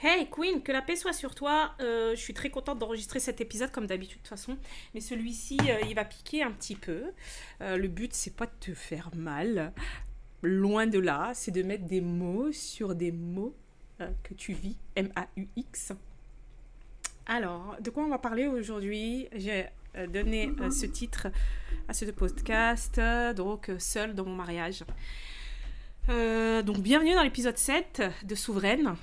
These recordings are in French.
Hey Queen, que la paix soit sur toi. Je suis très contente d'enregistrer cet épisode comme d'habitude de toute façon. Mais celui-ci, il va piquer un petit peu. Le but, c'est pas de te faire mal. Loin de là, c'est de mettre des mots sur des mots que tu vis. M-A-U-X. Alors, de quoi on va parler aujourd'hui? J'ai donné ce titre à ce podcast, Seul dans mon mariage. Donc, bienvenue dans l'épisode 7 de Souveraine.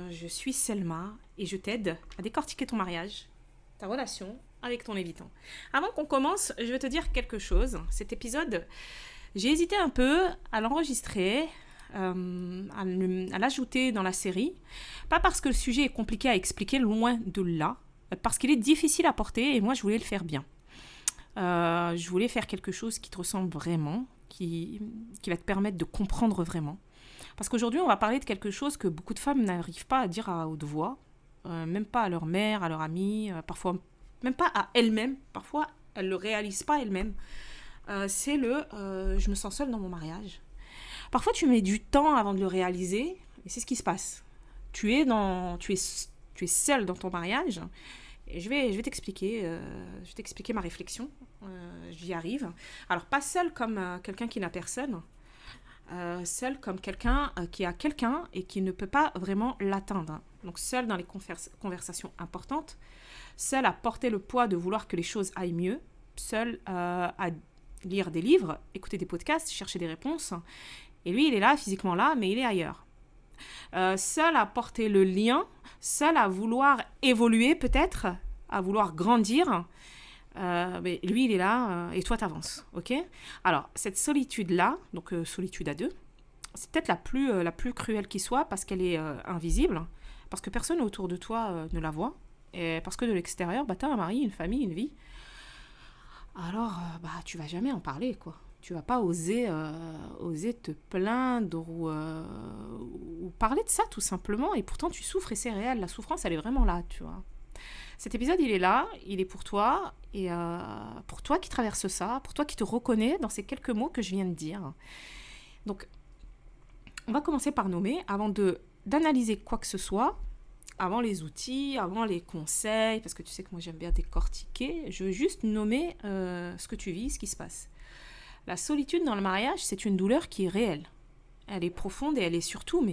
Je suis Selma et je t'aide à décortiquer ton mariage, ta relation avec ton évitant. Avant qu'on commence, je vais te dire quelque chose. Cet épisode, j'ai hésité un peu à l'enregistrer, à l'ajouter dans la série. Pas parce que le sujet est compliqué à expliquer, loin de là, parce qu'il est difficile à porter et moi je voulais le faire bien. Je voulais faire quelque chose qui te ressemble vraiment, qui va te permettre de comprendre vraiment. Parce qu'aujourd'hui, on va parler de quelque chose que beaucoup de femmes n'arrivent pas à dire à haute voix, même pas à leur mère, à leur amie, parfois même pas à elles-mêmes. Parfois, elles ne le réalisent pas elles-mêmes. C'est je me sens seule dans mon mariage. Parfois, tu mets du temps avant de le réaliser, et c'est ce qui se passe. Tu es seule dans ton mariage, et je vais t'expliquer, ma réflexion. J'y arrive. Alors, pas seule comme quelqu'un qui n'a personne, seul comme quelqu'un qui a quelqu'un et qui ne peut pas vraiment l'atteindre. Donc seul dans les conversations importantes, seul à porter le poids de vouloir que les choses aillent mieux, seul à lire des livres, écouter des podcasts, chercher des réponses. Et lui, il est là, physiquement là, mais il est ailleurs. Seul à porter le lien, seul à vouloir évoluer peut-être, à vouloir grandir. Mais lui, il est là et toi, t'avances, ok? Alors, cette solitude-là, donc solitude à deux, c'est peut-être la plus cruelle qui soit parce qu'elle est invisible, parce que personne autour de toi ne la voit, et parce que de l'extérieur, t'as un mari, une famille, une vie. Alors, tu vas jamais en parler, quoi. Tu vas pas oser te plaindre ou parler de ça, tout simplement, et pourtant tu souffres et c'est réel. La souffrance, elle est vraiment là, tu vois. Cet épisode, il est là, il est pour toi, et pour toi qui traverse ça, pour toi qui te reconnais dans ces quelques mots que je viens de dire. Donc, on va commencer par nommer, avant d'analyser quoi que ce soit, avant les outils, avant les conseils, parce que tu sais que moi j'aime bien décortiquer, je veux juste nommer ce que tu vis, ce qui se passe. La solitude dans le mariage, c'est une douleur qui est réelle. Elle est profonde et elle est surtout,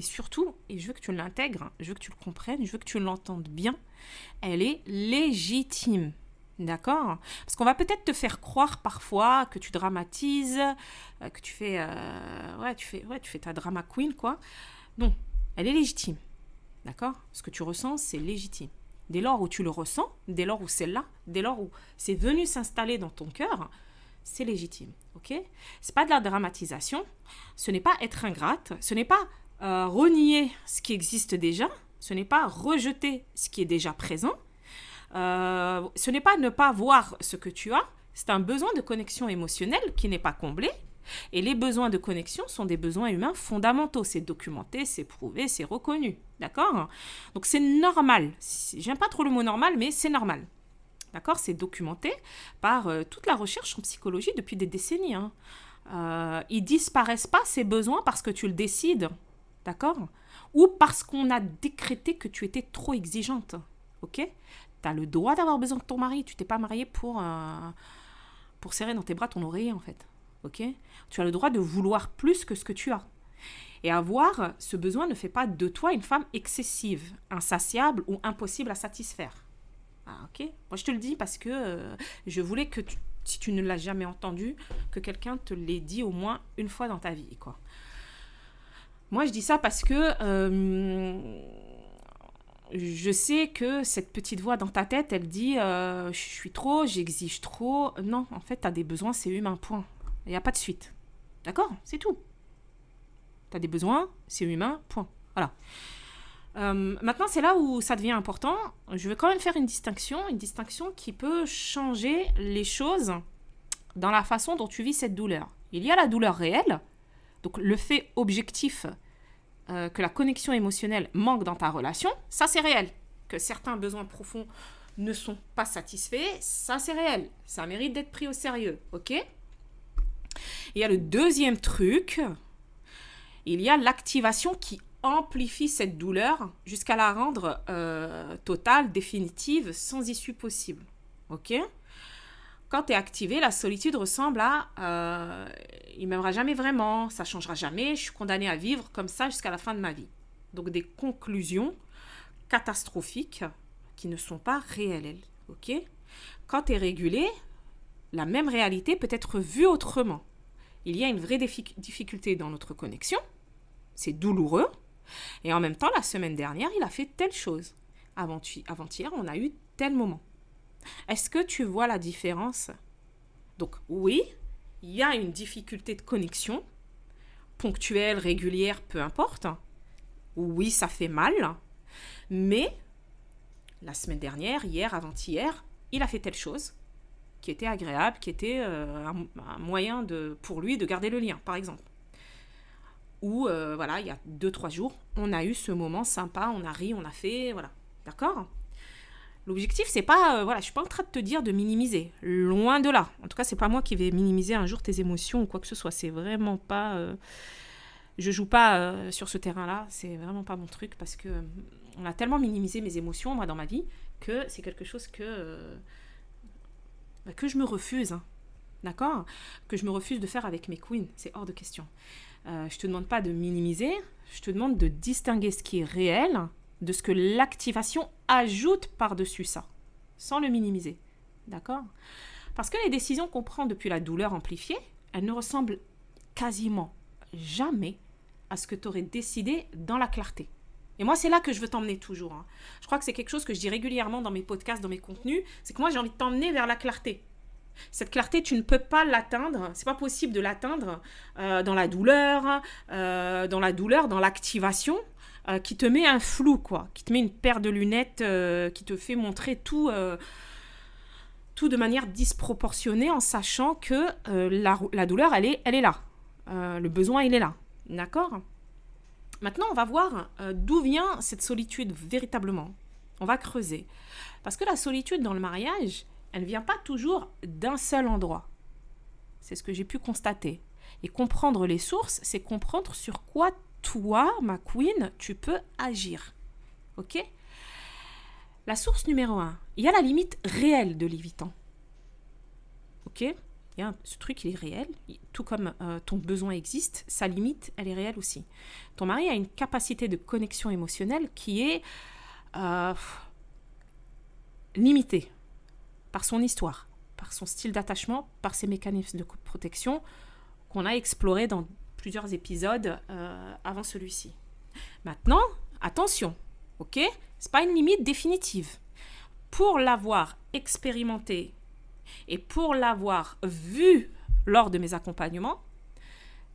et je veux que tu l'intègres, je veux que tu le comprennes, je veux que tu l'entendes bien, elle est légitime. D'accord? Parce qu'on va peut-être te faire croire parfois que tu dramatises, que tu fais ta drama queen, quoi. Non, elle est légitime. D'accord? Ce que tu ressens, c'est légitime. Dès lors où tu le ressens, dès lors où c'est là, dès lors où c'est venu s'installer dans ton cœur, c'est légitime, ok? C'est pas de la dramatisation, ce n'est pas être ingrate, ce n'est pas renier ce qui existe déjà, ce n'est pas rejeter ce qui est déjà présent, ce n'est pas ne pas voir ce que tu as, c'est un besoin de connexion émotionnelle qui n'est pas comblé. Et les besoins de connexion sont des besoins humains fondamentaux. C'est documenté, c'est prouvé, c'est reconnu. D'accord? Donc c'est normal. J'aime pas trop le mot normal, mais c'est normal. D'accord? C'est documenté par toute la recherche en psychologie depuis des décennies. Ils disparaissent pas, ces besoins, parce que tu le décides. D'accord? Ou parce qu'on a décrété que tu étais trop exigeante. Ok? Tu as le droit d'avoir besoin de ton mari. Tu t'es pas mariée pour serrer dans tes bras ton oreiller, en fait. Ok? Tu as le droit de vouloir plus que ce que tu as. Et avoir ce besoin ne fait pas de toi une femme excessive, insatiable ou impossible à satisfaire. Ok? Moi, je te le dis parce que je voulais que, si tu ne l'as jamais entendu, que quelqu'un te l'ait dit au moins une fois dans ta vie, quoi. Moi, je dis ça parce que je sais que cette petite voix dans ta tête, elle dit je suis trop, j'exige trop. Non, en fait, tu as des besoins, c'est humain, point. Il n'y a pas de suite. D'accord? C'est tout. Tu as des besoins, c'est humain, point. Voilà. Maintenant, c'est là où ça devient important. Je vais quand même faire une distinction qui peut changer les choses dans la façon dont tu vis cette douleur. Il y a la douleur réelle, donc le fait objectif que la connexion émotionnelle manque dans ta relation, ça c'est réel. Que certains besoins profonds ne sont pas satisfaits, ça c'est réel. Ça mérite d'être pris au sérieux, ok? Il y a le deuxième truc, il y a l'activation qui amplifie cette douleur jusqu'à la rendre totale, définitive, sans issue possible. Ok ? Quand tu es activé, la solitude ressemble à il ne m'aimera jamais vraiment, ça ne changera jamais, je suis condamnée à vivre comme ça jusqu'à la fin de ma vie. Donc des conclusions catastrophiques qui ne sont pas réelles. Ok ? Quand tu es régulé, la même réalité peut être vue autrement. Il y a une vraie difficulté dans notre connexion, c'est douloureux, et en même temps, la semaine dernière, il a fait telle chose. Avant-hier, on a eu tel moment. Est-ce que tu vois la différence ? Donc oui, il y a une difficulté de connexion, ponctuelle, régulière, peu importe. Oui, ça fait mal, mais la semaine dernière, hier, avant-hier, il a fait telle chose qui était agréable, qui était un moyen pour lui de garder le lien, par exemple. Ou, il y a 2-3 jours, on a eu ce moment sympa, on a ri, on a fait, voilà. D'accord ? L'objectif, c'est pas, je suis pas en train de te dire de minimiser. Loin de là. En tout cas, c'est pas moi qui vais minimiser un jour tes émotions ou quoi que ce soit. C'est vraiment pas... je joue pas sur ce terrain-là. C'est vraiment pas mon truc parce que on a tellement minimisé mes émotions, moi, dans ma vie, que c'est quelque chose que je me refuse. Hein. D'accord ? Que je me refuse de faire avec mes queens. C'est hors de question. Je te demande pas de minimiser. Je te demande de distinguer ce qui est réel de ce que l'activation ajoute par-dessus ça, sans le minimiser. D'accord ? Parce que les décisions qu'on prend depuis la douleur amplifiée, elles ne ressemblent quasiment jamais à ce que tu aurais décidé dans la clarté. Et moi, c'est là que je veux t'emmener toujours. Hein. Je crois que c'est quelque chose que je dis régulièrement dans mes podcasts, dans mes contenus, c'est que moi, j'ai envie de t'emmener vers la clarté. Cette clarté, tu ne peux pas l'atteindre, c'est pas possible de l'atteindre dans la douleur, dans l'activation, qui te met un flou, quoi, qui te met une paire de lunettes, qui te fait montrer tout de manière disproportionnée en sachant que la douleur, elle est là. Le besoin, il est là. D'accord ? Maintenant, on va voir d'où vient cette solitude véritablement. On va creuser. Parce que la solitude dans le mariage, elle ne vient pas toujours d'un seul endroit. C'est ce que j'ai pu constater. Et comprendre les sources, c'est comprendre sur quoi toi, ma queen, tu peux agir. Ok ? La source numéro 1, il y a la limite réelle de l'évitant. Ok ? Ce truc, il est réel. Tout comme ton besoin existe, sa limite, elle est réelle aussi. Ton mari a une capacité de connexion émotionnelle qui est limitée par son histoire, par son style d'attachement, par ses mécanismes de protection qu'on a explorés dans plusieurs épisodes avant celui-ci. Maintenant, attention, ok ? C'est pas une limite définitive. Pour l'avoir expérimenté et pour l'avoir vu lors de mes accompagnements,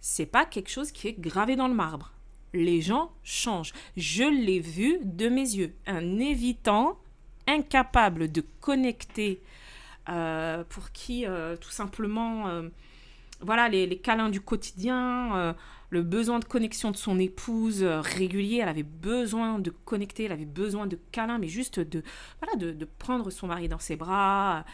c'est pas quelque chose qui est gravé dans le marbre. Les gens changent. Je l'ai vu de mes yeux. Un évitant incapable de connecter, pour qui tout simplement les câlins du quotidien, le besoin de connexion de son épouse régulier, elle avait besoin de connecter, elle avait besoin de câlins, mais juste de prendre son mari dans ses bras.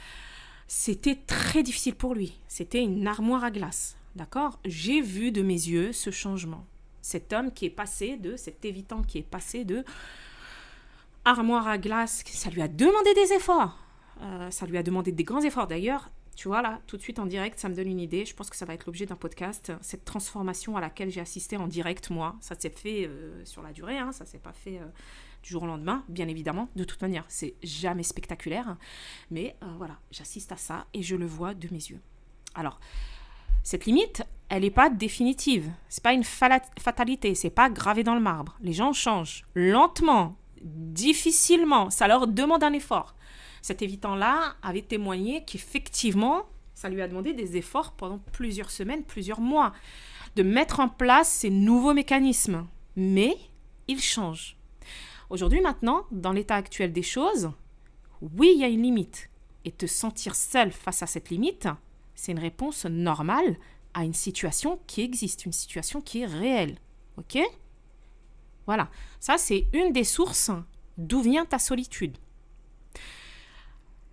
C'était très difficile pour lui. C'était une armoire à glace. D'accord ? J'ai vu de mes yeux ce changement. Cet homme qui est passé de, cet évitant qui est passé de armoire à glace, ça lui a demandé des efforts. Ça lui a demandé des grands efforts. D'ailleurs, tu vois là, tout de suite en direct, ça me donne une idée. Je pense que ça va être l'objet d'un podcast. Cette transformation à laquelle j'ai assisté en direct, moi, ça s'est fait sur la durée. Ça s'est pas fait du jour au lendemain, bien évidemment. De toute manière, c'est jamais spectaculaire. Mais j'assiste à ça et je le vois de mes yeux. Alors, cette limite, elle n'est pas définitive. C'est pas une fatalité. C'est pas gravé dans le marbre. Les gens changent lentement, difficilement. Ça leur demande un effort. Cet évitant-là avait témoigné qu'effectivement, ça lui a demandé des efforts pendant plusieurs semaines, plusieurs mois, de mettre en place ces nouveaux mécanismes. Mais il change. Aujourd'hui, maintenant, dans l'état actuel des choses, oui, il y a une limite. Et te sentir seul face à cette limite, c'est une réponse normale à une situation qui existe, une situation qui est réelle. Ok ? Voilà. Ça, c'est une des sources d'où vient ta solitude.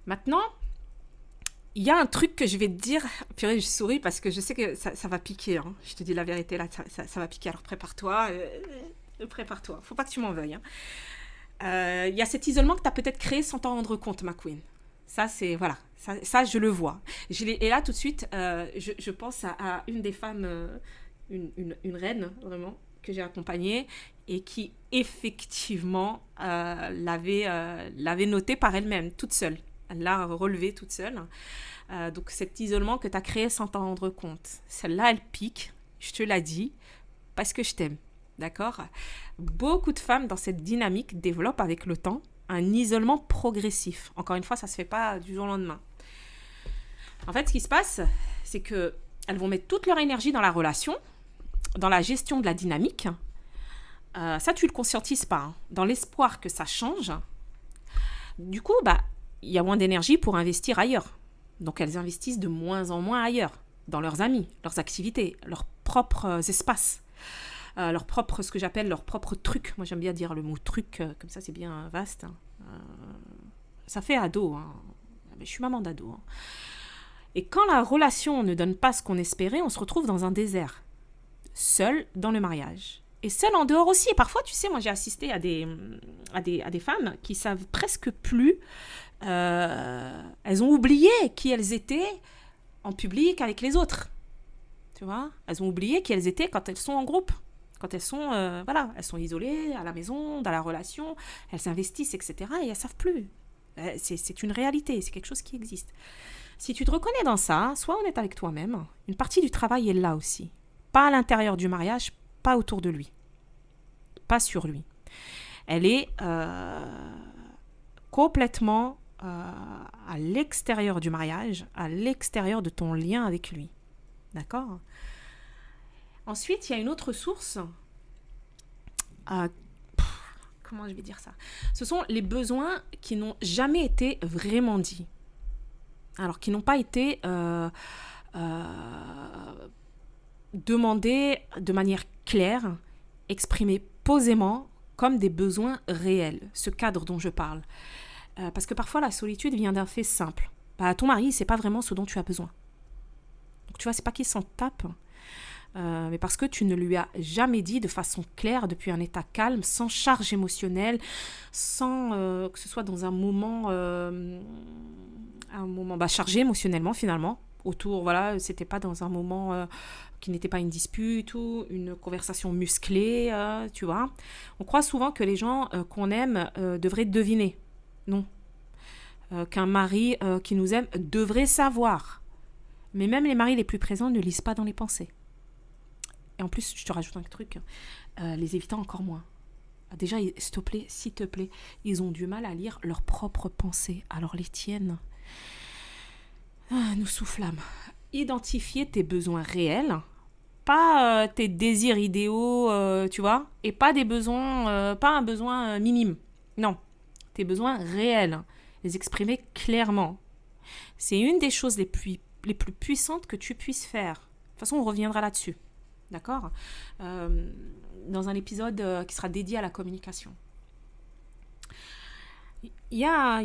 Maintenant, il y a un truc que je vais te dire. Purée, je souris parce que je sais que ça va piquer. Hein. Je te dis la vérité, là, ça va piquer. Alors prépare-toi. Prépare-toi, faut pas que tu m'en veuilles. Il y a cet isolement que tu as peut-être créé sans t'en rendre compte, ma queen. Ça, c'est, voilà, ça je le vois. Et là, tout de suite, je pense à une des femmes, une reine, vraiment, que j'ai accompagnée et qui, effectivement, l'avait noté par elle-même, toute seule. Elle l'a relevé toute seule. Donc, cet isolement que tu as créé sans t'en rendre compte. Celle-là, elle pique, je te l'ai dit, parce que je t'aime. D'accord? Beaucoup de femmes dans cette dynamique développent avec le temps un isolement progressif. Encore une fois, ça ne se fait pas du jour au lendemain. En fait, ce qui se passe, c'est qu'elles vont mettre toute leur énergie dans la relation, dans la gestion de la dynamique. Ça, tu ne le conscientises pas, hein, dans l'espoir que ça change. Du coup, il y a moins d'énergie pour investir ailleurs. Donc, elles investissent de moins en moins ailleurs, dans leurs amis, leurs activités, leurs propres espaces. Ce que j'appelle leur propre truc. Moi, j'aime bien dire le mot truc, comme ça, c'est bien vaste. Hein. Ça fait ado. Hein. Je suis maman d'ado. Hein. Et quand la relation ne donne pas ce qu'on espérait, on se retrouve dans un désert. Seul dans le mariage. Et seul en dehors aussi. Et parfois, tu sais, moi, j'ai assisté à des femmes qui savent presque plus. Elles ont oublié qui elles étaient en public avec les autres. Tu vois ? Elles ont oublié qui elles étaient quand elles sont en groupe. Quand elles sont, elles sont isolées à la maison, dans la relation, elles s'investissent, etc. Et elles ne savent plus. C'est une réalité, c'est quelque chose qui existe. Si tu te reconnais dans ça, sois honnête avec toi-même. Une partie du travail est là aussi. Pas à l'intérieur du mariage, pas autour de lui. Pas sur lui. Elle est complètement à l'extérieur du mariage, à l'extérieur de ton lien avec lui. D'accord ? Ensuite, il y a une autre source. Comment je vais dire ça ? Ce sont les besoins qui n'ont jamais été vraiment dits. Alors, qui n'ont pas été demandés de manière claire, exprimés posément comme des besoins réels. Ce cadre dont je parle. Parce que parfois, la solitude vient d'un fait simple. Ton mari, c'est pas vraiment ce dont tu as besoin. Donc, tu vois, c'est pas qu'il s'en tape. Mais parce que tu ne lui as jamais dit de façon claire, depuis un état calme, sans charge émotionnelle, sans que ce soit dans un moment chargé émotionnellement finalement. Autour, voilà, c'était pas dans un moment qui n'était pas une dispute ou une conversation musclée, tu vois. On croit souvent que les gens qu'on aime devraient deviner. Non. Qu'un mari qui nous aime devrait savoir. Mais même les maris les plus présents ne lisent pas dans les pensées. Et en plus, je te rajoute un truc, les évitants encore moins. Déjà, s'il te plaît, ils ont du mal à lire leurs propres pensées. Alors les tiennes, nous soufflâmes. Identifier tes besoins réels, pas tes désirs idéaux, tu vois, et pas des besoins, pas un besoin minime. Non, tes besoins réels, les exprimer clairement. C'est une des choses les plus puissantes que tu puisses faire. De toute façon, on reviendra là-dessus. D'accord ? Dans un épisode qui sera dédié à la communication. Il y a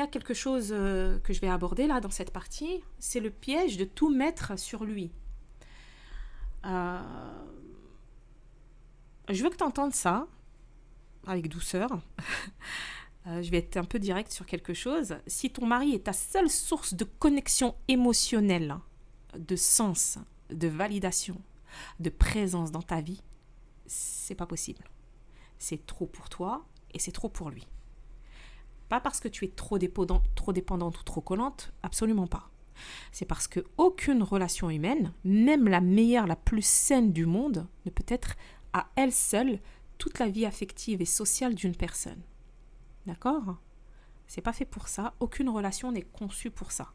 quelque chose que je vais aborder là dans cette partie, c'est le piège de tout mettre sur lui. Je veux que tu entendes ça avec douceur. Je vais être un peu directe sur quelque chose. Si ton mari est ta seule source de connexion émotionnelle, de sens, de validation, de présence dans ta vie, c'est pas possible. C'est trop pour toi et c'est trop pour lui. Pas parce que tu es trop dépendante ou trop collante, absolument pas. C'est parce que aucune relation humaine, même la meilleure, la plus saine du monde, ne peut être à elle seule toute la vie affective et sociale d'une personne. D'accord ? C'est pas fait pour ça. Aucune relation n'est conçue pour ça.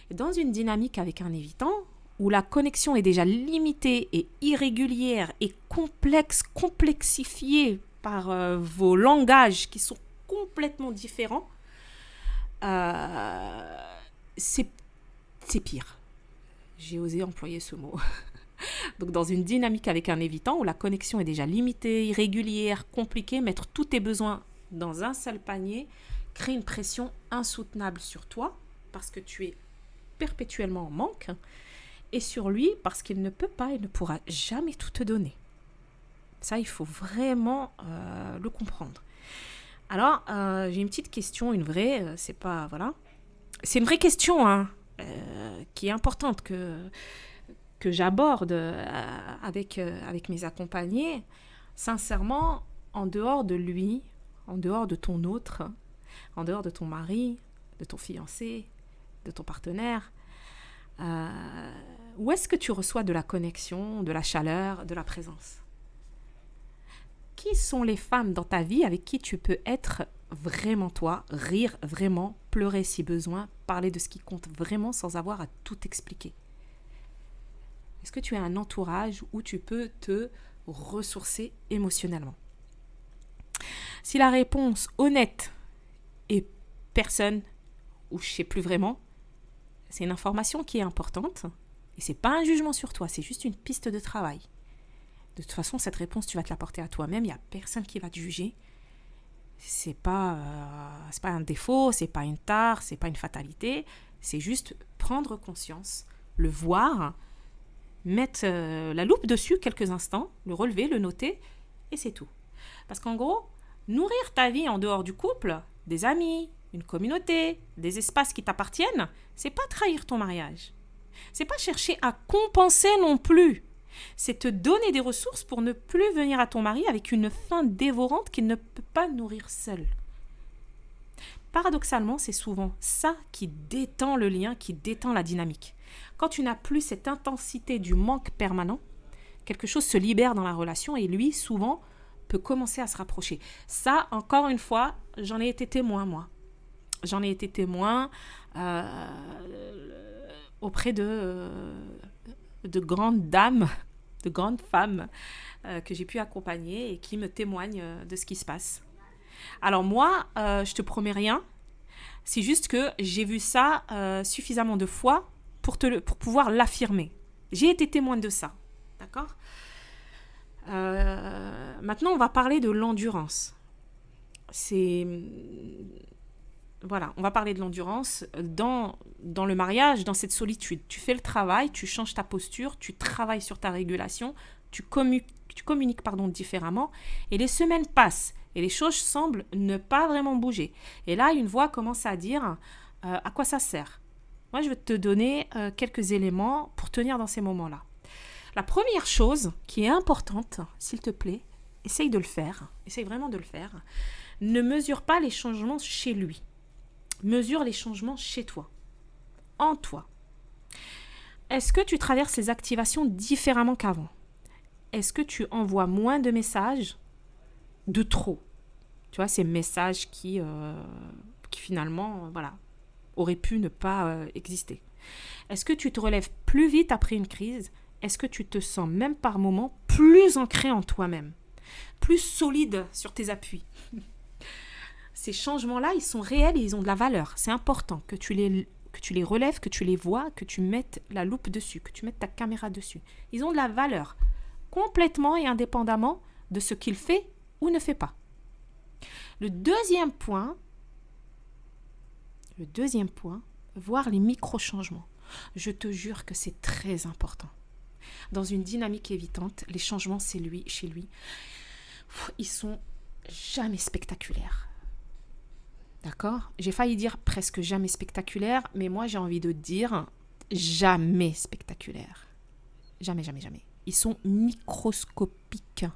Et dans une dynamique avec un évitant, où la connexion est déjà limitée et irrégulière et complexifiée par vos langages qui sont complètement différents, c'est pire. J'ai osé employer ce mot. Donc dans une dynamique avec un évitant où la connexion est déjà limitée, irrégulière, compliquée, mettre tous tes besoins dans un seul panier crée une pression insoutenable sur toi parce que tu es perpétuellement en manque et sur lui parce qu'il ne peut pas et ne pourra jamais tout te donner. Ça, il faut vraiment le comprendre. Alors, j'ai une petite question, une vraie, c'est pas, voilà. C'est une vraie question, hein, qui est importante que j'aborde avec mes accompagnés. Sincèrement, en dehors de lui, en dehors de ton autre, en dehors de ton mari, de ton fiancé, de ton partenaire, où est-ce que tu reçois de la connexion, de la chaleur, de la présence? Qui sont les femmes dans ta vie avec qui tu peux être vraiment toi, rire vraiment, pleurer si besoin, parler de ce qui compte vraiment sans avoir à tout expliquer? Est-ce que tu as un entourage où tu peux te ressourcer émotionnellement? Si la réponse honnête est personne, ou je ne sais plus vraiment, c'est une information qui est importante et c'est pas un jugement sur toi, c'est juste une piste de travail. De toute façon, cette réponse, tu vas te la porter à toi-même, il n'y a personne qui va te juger. C'est pas un défaut, c'est pas une tare, c'est pas une fatalité, c'est juste prendre conscience, le voir, mettre la loupe dessus quelques instants, le relever, le noter, et c'est tout. Parce qu'en gros, nourrir ta vie en dehors du couple, des amis, une communauté, des espaces qui t'appartiennent, c'est pas trahir ton mariage. C'est pas chercher à compenser non plus. C'est te donner des ressources pour ne plus venir à ton mari avec une faim dévorante qu'il ne peut pas nourrir seul. Paradoxalement, c'est souvent ça qui détend le lien, qui détend la dynamique. Quand tu n'as plus cette intensité du manque permanent, quelque chose se libère dans la relation et lui, souvent, peut commencer à se rapprocher. Ça, encore une fois, j'en ai été témoin, moi. J'en ai été témoin auprès de grandes dames, de grandes femmes que j'ai pu accompagner et qui me témoignent de ce qui se passe. Alors moi, je te promets rien, c'est juste que j'ai vu ça suffisamment de fois pour pouvoir l'affirmer. J'ai été témoin de ça, d'accord ? Maintenant, on va parler de l'endurance. Voilà, on va parler de l'endurance dans le mariage, dans cette solitude. Tu fais le travail, tu changes ta posture, tu travailles sur ta régulation, tu communiques différemment, et les semaines passent, et les choses semblent ne pas vraiment bouger. Et là, une voix commence à dire à quoi ça sert. Moi, je vais te donner quelques éléments pour tenir dans ces moments-là. La première chose qui est importante, s'il te plaît, essaye de le faire, essaye vraiment de le faire, ne mesure pas les changements chez lui. Mesure les changements chez toi, en toi. Est-ce que tu traverses les activations différemment qu'avant? Est-ce que tu envoies moins de messages de trop? Tu vois, ces messages qui finalement, auraient pu ne pas exister. Est-ce que tu te relèves plus vite après une crise? Est-ce que tu te sens même par moments plus ancré en toi-même? Plus solide sur tes appuis? Ces changements-là, ils sont réels et ils ont de la valeur. C'est important que tu les relèves, que tu les vois, que tu mettes la loupe dessus, que tu mettes ta caméra dessus. Ils ont de la valeur, complètement et indépendamment de ce qu'il fait ou ne fait pas. Le deuxième point, voir les micro-changements. Je te jure que c'est très important. Dans une dynamique évitante, les changements chez lui, ils sont jamais spectaculaires. D'accord ? J'ai failli dire presque jamais spectaculaire, mais moi j'ai envie de dire jamais spectaculaire. Jamais, jamais, jamais. Ils sont microscopiques.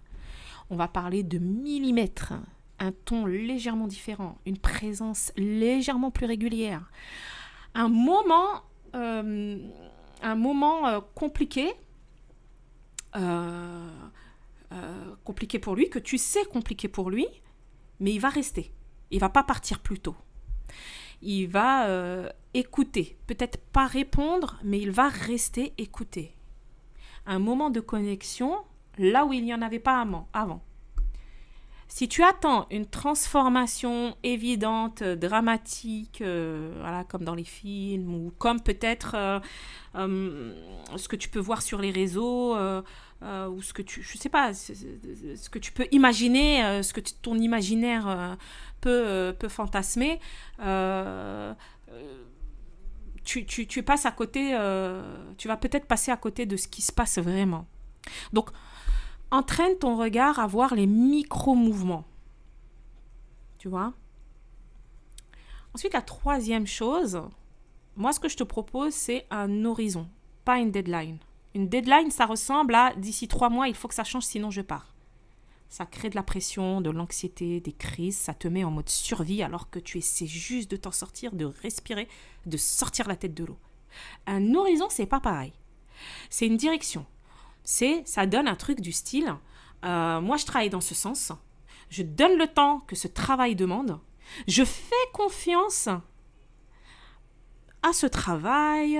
On va parler de millimètres, un ton légèrement différent, une présence légèrement plus régulière. Un moment compliqué, compliqué pour lui, que tu sais compliqué pour lui, mais il va rester. Il ne va pas partir plus tôt. Il va écouter. Peut-être pas répondre, mais il va rester écouter. Un moment de connexion, là où il n'y en avait pas avant. Si tu attends une transformation évidente, dramatique, comme dans les films, ou comme peut-être ce que tu peux voir sur les réseaux, ou ce que ce que tu peux imaginer, ce que ton imaginaire peut fantasmer, tu passes à côté, tu vas peut-être passer à côté de ce qui se passe vraiment. Donc, Entraîne ton regard à voir les micro-mouvements. Tu vois? Ensuite, la troisième chose, moi, ce que je te propose, c'est un horizon, pas une deadline. Une deadline, ça ressemble à d'ici 3 mois, il faut que ça change, sinon je pars. Ça crée de la pression, de l'anxiété, des crises, ça te met en mode survie alors que tu essaies juste de t'en sortir, de respirer, de sortir la tête de l'eau. Un horizon, c'est pas pareil. C'est une direction. Ça donne un truc du style, moi je travaille dans ce sens, je donne le temps que ce travail demande, je fais confiance à ce travail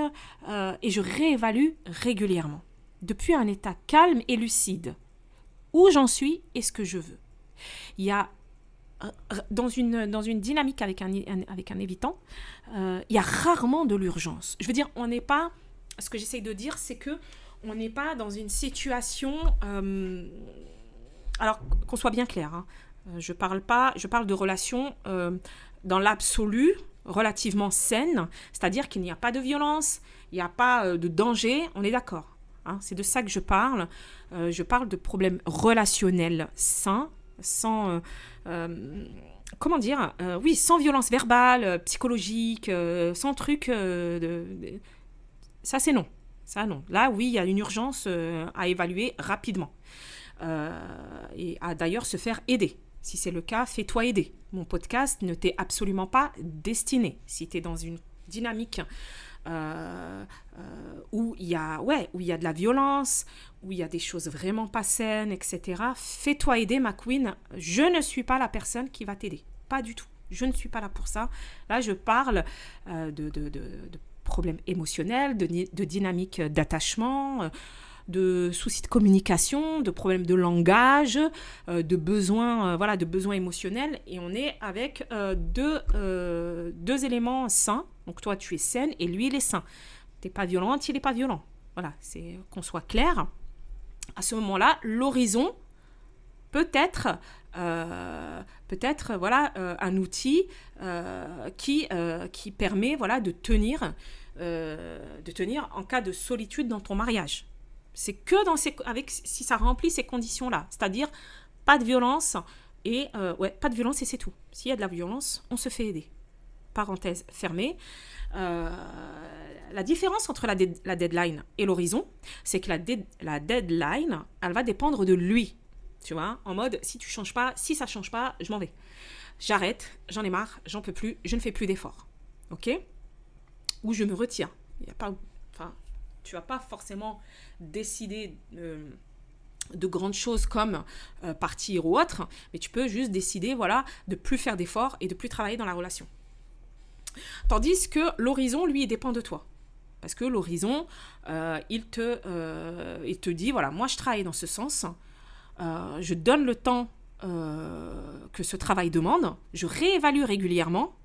et je réévalue régulièrement, depuis un état calme et lucide, où j'en suis et ce que je veux. Il y a, dans une dynamique avec un évitant, il y a rarement de l'urgence. Je veux dire, on n'est pas, ce que j'essaye de dire, c'est que on n'est pas dans une situation, alors qu'on soit bien clair, hein, je parle de relations dans l'absolu, relativement saines, c'est-à-dire qu'il n'y a pas de violence, il n'y a pas de danger, on est d'accord. Hein, c'est de ça que je parle. Je parle de problèmes relationnels sains, sans... sans violence verbale, psychologique, sans truc... ça, c'est non. Ça, non. Là, oui, il y a une urgence à évaluer rapidement. Et à d'ailleurs se faire aider. Si c'est le cas, fais-toi aider. Mon podcast ne t'est absolument pas destiné. Si tu es dans une dynamique où il y a de la violence, où il y a des choses vraiment pas saines, etc., fais-toi aider, ma queen. Je ne suis pas la personne qui va t'aider. Pas du tout. Je ne suis pas là pour ça. Là, je parle de problèmes émotionnels, de dynamique d'attachement, de soucis de communication, de problèmes de langage, de besoins émotionnels. Et on est avec deux éléments sains. Donc toi, tu es saine et lui, il est sain. Tu n'es pas violente, il n'est pas violent. Voilà, c'est qu'on soit clair. À ce moment-là, l'horizon peut être un outil qui permet de tenir en cas de solitude dans ton mariage. C'est que si ça remplit ces conditions-là, c'est-à-dire pas de violence et c'est tout. S'il y a de la violence, on se fait aider. Parenthèse fermée. La différence entre la deadline et l'horizon, c'est que la deadline, elle va dépendre de lui. Tu vois, en mode, si ça change pas, je m'en vais. J'arrête, j'en ai marre, j'en peux plus, je ne fais plus d'efforts. Ok ? Ou je me retire. Tu vas pas forcément décider de grandes choses comme partir ou autre, mais tu peux juste décider, de plus faire d'efforts et de plus travailler dans la relation. Tandis que l'horizon, lui, il dépend de toi. Parce que l'horizon, il te dit, moi, je travaille dans ce sens. Je donne le temps que ce travail demande. Je réévalue régulièrement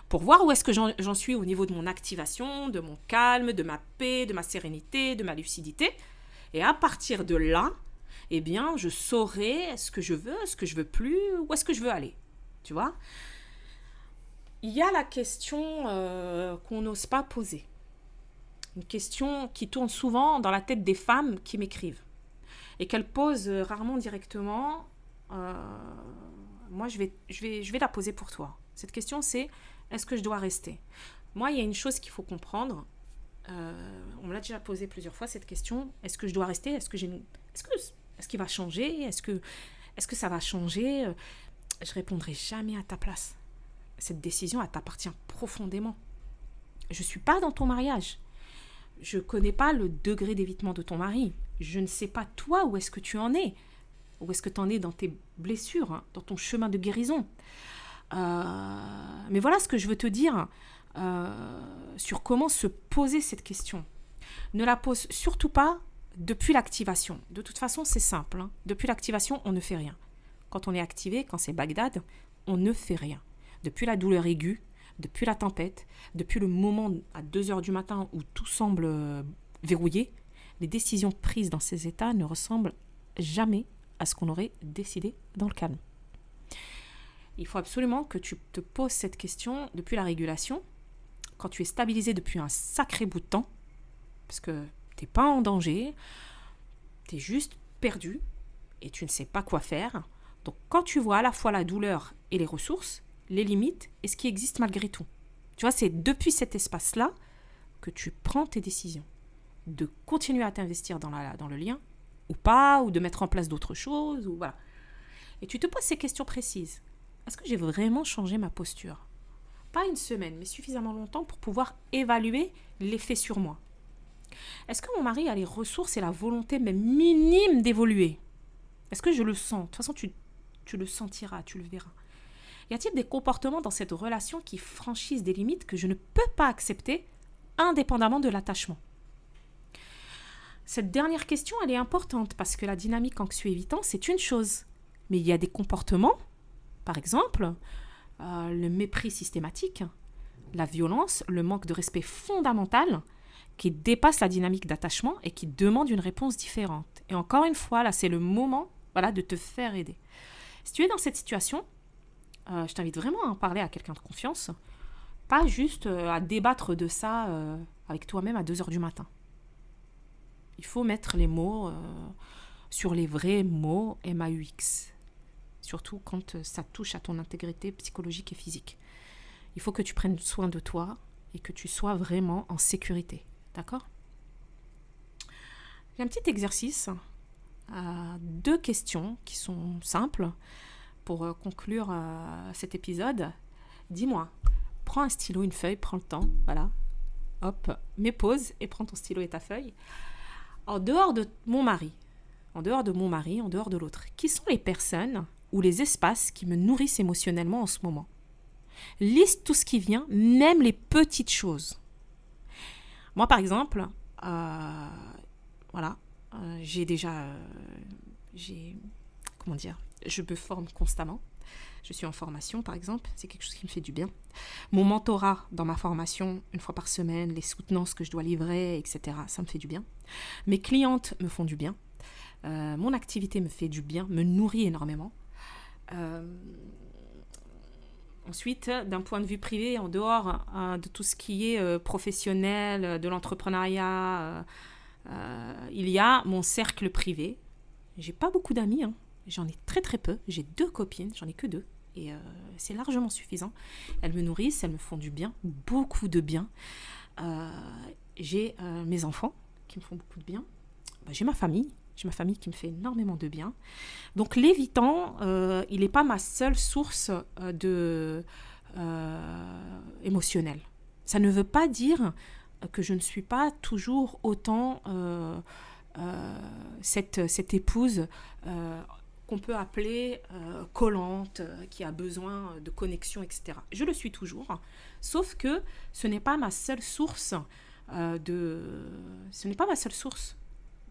pour voir où est-ce que j'en suis au niveau de mon activation, de mon calme, de ma paix, de ma sérénité, de ma lucidité. Et à partir de là, je saurai ce que je veux plus, où est-ce que je veux aller. Tu vois ? Il y a la question qu'on n'ose pas poser. Une question qui tourne souvent dans la tête des femmes qui m'écrivent. Et qu'elles posent rarement directement. Moi, je vais la poser pour toi. Cette question, c'est: est-ce que je dois rester ? Moi, il y a une chose qu'il faut comprendre. On me l'a déjà posé plusieurs fois, cette question. Est-ce que je dois rester ? Est-ce qu'il va changer ? Est-ce que ça va changer ? Je répondrai jamais à ta place. Cette décision, elle t'appartient profondément. Je ne suis pas dans ton mariage. Je ne connais pas le degré d'évitement de ton mari. Je ne sais pas, toi, où est-ce que tu en es. Où est-ce que tu en es dans tes blessures, dans ton chemin de guérison. Mais voilà ce que je veux te dire sur comment se poser cette question. Ne la pose surtout pas depuis l'activation. De toute façon, c'est simple. Depuis l'activation, on ne fait rien. Quand on est activé, quand c'est Bagdad, on ne fait rien. Depuis la douleur aiguë, depuis la tempête, depuis le moment à 2h du matin où tout semble verrouillé, les décisions prises dans ces états ne ressemblent jamais à ce qu'on aurait décidé dans le calme. Il faut absolument que tu te poses cette question depuis la régulation, quand tu es stabilisé depuis un sacré bout de temps, parce que tu n'es pas en danger, tu es juste perdu, et tu ne sais pas quoi faire. Donc, quand tu vois à la fois la douleur et les ressources, les limites et ce qui existe malgré tout. Tu vois, c'est depuis cet espace-là que tu prends tes décisions. De continuer à t'investir dans le lien ou pas, ou de mettre en place d'autres choses, ou voilà. Et tu te poses ces questions précises. Est-ce que j'ai vraiment changé ma posture ? Pas une semaine, mais suffisamment longtemps pour pouvoir évaluer l'effet sur moi. Est-ce que mon mari a les ressources et la volonté même minime d'évoluer ? Est-ce que je le sens ? De toute façon, tu le sentiras, tu le verras. Y a-t-il des comportements dans cette relation qui franchissent des limites que je ne peux pas accepter indépendamment de l'attachement ? Cette dernière question, elle est importante parce que la dynamique anxio-évitant, c'est une chose. Mais il y a des comportements, par exemple, le mépris systématique, la violence, le manque de respect fondamental qui dépasse la dynamique d'attachement et qui demande une réponse différente. Et encore une fois, là, c'est le moment de te faire aider. Si tu es dans cette situation, je t'invite vraiment à en parler à quelqu'un de confiance, pas juste à débattre de ça avec toi-même à 2h du matin. Il faut mettre les mots sur les vrais mots MAUX, surtout quand ça touche à ton intégrité psychologique et physique. Il faut que tu prennes soin de toi et que tu sois vraiment en sécurité. D'accord ? J'ai un petit exercice, 2 questions qui sont simples pour conclure cet épisode. Dis-moi, prends un stylo, une feuille, prends le temps, voilà. Hop, mets pause et prends ton stylo et ta feuille. En dehors de mon mari, en dehors de l'autre, qui sont les personnes ou les espaces qui me nourrissent émotionnellement en ce moment ? Liste tout ce qui vient, même les petites choses. Moi, par exemple, je me forme constamment. Je suis en formation, par exemple, c'est quelque chose qui me fait du bien. Mon mentorat dans ma formation, 1 fois par semaine, les soutenances que je dois livrer, etc., ça me fait du bien. Mes clientes me font du bien. Mon activité me fait du bien, me nourrit énormément. Ensuite, d'un point de vue privé, en dehors de tout ce qui est professionnel, de l'entrepreneuriat, il y a mon cercle privé. J'ai pas beaucoup d'amis, j'en ai très très peu. J'ai 2 copines, j'en ai que 2. Et c'est largement suffisant. Elles me nourrissent, elles me font du bien, beaucoup de bien. J'ai mes enfants qui me font beaucoup de bien. J'ai ma famille qui me fait énormément de bien. Donc l'évitant, il n'est pas ma seule source émotionnelle. Ça ne veut pas dire que je ne suis pas toujours autant cette épouse qu'on peut appeler collante, qui a besoin de connexion, etc. Je le suis toujours, sauf que ce n'est pas ma seule source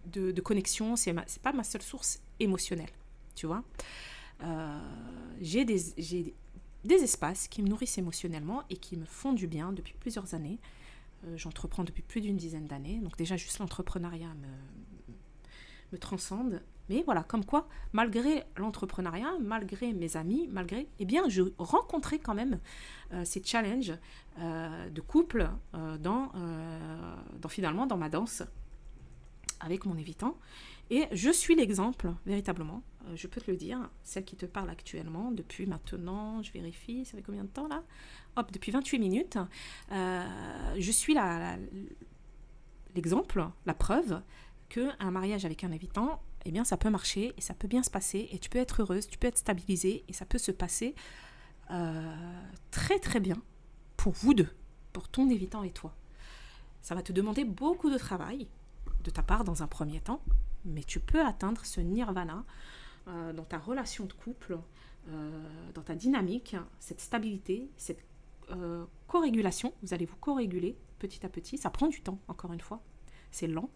de connexion, c'est pas ma seule source émotionnelle, tu vois. J'ai des espaces qui me nourrissent émotionnellement et qui me font du bien depuis plusieurs années. J'entreprends depuis plus d'10 d'années, donc déjà juste l'entrepreneuriat me transcende. Mais voilà, comme quoi, malgré l'entrepreneuriat, malgré mes amis, je rencontrais quand même ces challenges de couple finalement dans ma danse avec mon évitant. Et je suis l'exemple, véritablement, je peux te le dire, celle qui te parle actuellement, depuis maintenant, je vérifie, ça fait combien de temps là ? Hop, depuis 28 minutes, je suis l'exemple, la preuve qu'un mariage avec un évitant, eh bien ça peut marcher et ça peut bien se passer et tu peux être heureuse, tu peux être stabilisée et ça peut se passer très très bien pour vous deux, pour ton évitant et toi. Ça va te demander beaucoup de travail de ta part dans un premier temps, mais tu peux atteindre ce nirvana dans ta relation de couple, dans ta dynamique, cette stabilité, cette co-régulation. Vous allez vous co-réguler petit à petit. Ça prend du temps, encore une fois. C'est lent,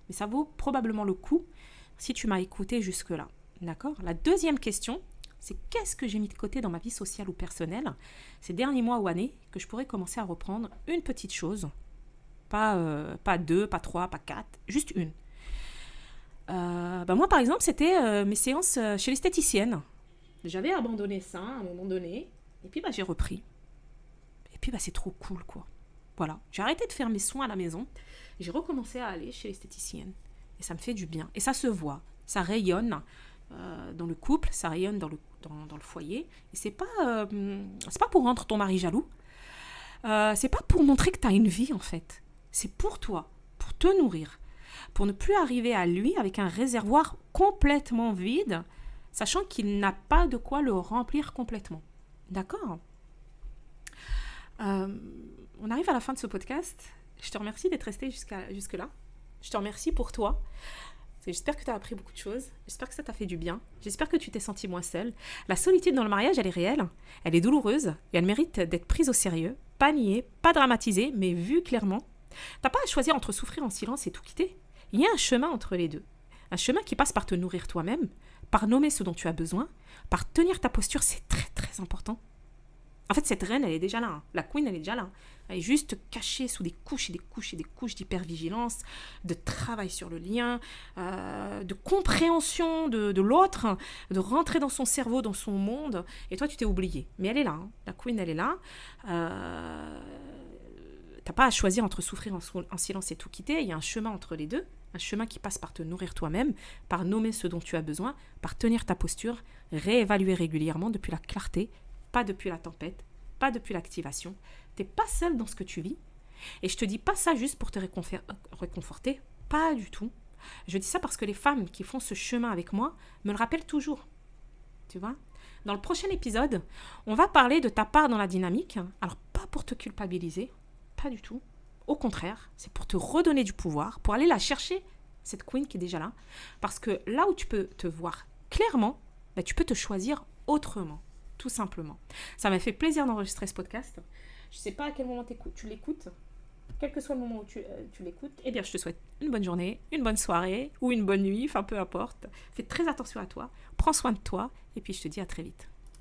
mais ça vaut probablement le coup si tu m'as écouté jusque-là. D'accord ? La deuxième question, c'est qu'est-ce que j'ai mis de côté dans ma vie sociale ou personnelle ces derniers mois ou années que je pourrais commencer à reprendre une petite chose. Pas 2, pas 3, pas 4, juste une. Moi, par exemple, c'était mes séances chez l'esthéticienne. J'avais abandonné ça à un moment donné, et puis j'ai repris. Et puis c'est trop cool, quoi. Voilà, j'ai arrêté de faire mes soins à la maison, j'ai recommencé à aller chez l'esthéticienne. Et ça me fait du bien. Et ça se voit, ça rayonne. dans le couple, ça rayonne dans le foyer. Et c'est pas pour rendre ton mari jaloux. C'est pas pour montrer que tu as une vie, en fait. C'est pour toi, pour te nourrir. Pour ne plus arriver à lui avec un réservoir complètement vide, sachant qu'il n'a pas de quoi le remplir complètement. D'accord ? On arrive à la fin de ce podcast. Je te remercie d'être resté jusque-là. Je te remercie pour toi. J'espère que tu as appris beaucoup de choses. J'espère que ça t'a fait du bien. J'espère que tu t'es sentie moins seule. La solitude dans le mariage, elle est réelle. Elle est douloureuse. Et elle mérite d'être prise au sérieux. Pas niée, pas dramatisée, mais vue clairement. T'as pas à choisir entre souffrir en silence et tout quitter. Il y a un chemin entre les deux. Un chemin qui passe par te nourrir toi-même, par nommer ce dont tu as besoin, par tenir ta posture, c'est très très important. En fait, cette reine, elle est déjà là. Hein. La queen, elle est déjà là. Elle est juste cachée sous des couches et des couches et des couches d'hypervigilance, de travail sur le lien, de compréhension de l'autre, de rentrer dans son cerveau, dans son monde. Et toi, tu t'es oublié. Mais elle est là. Hein. La queen, elle est là. T'as pas à choisir entre souffrir en silence et tout quitter. Il y a un chemin entre les deux. Un chemin qui passe par te nourrir toi-même, par nommer ce dont tu as besoin, par tenir ta posture, réévaluer régulièrement depuis la clarté, pas depuis la tempête, pas depuis l'activation. T'es pas seul dans ce que tu vis. Et je te dis pas ça juste pour te réconforter, pas du tout. Je dis ça parce que les femmes qui font ce chemin avec moi me le rappellent toujours. Tu vois ? Dans le prochain épisode, on va parler de ta part dans la dynamique. Alors pas pour te culpabiliser, pas du tout. Au contraire, c'est pour te redonner du pouvoir, pour aller la chercher, cette queen qui est déjà là. Parce que là où tu peux te voir clairement, bah, tu peux te choisir autrement. Tout simplement. Ça m'a fait plaisir d'enregistrer ce podcast. Je ne sais pas à quel moment tu l'écoutes. Quel que soit le moment où tu l'écoutes, eh bien, je te souhaite une bonne journée, une bonne soirée ou une bonne nuit, enfin peu importe. Fais très attention à toi, prends soin de toi et puis je te dis à très vite.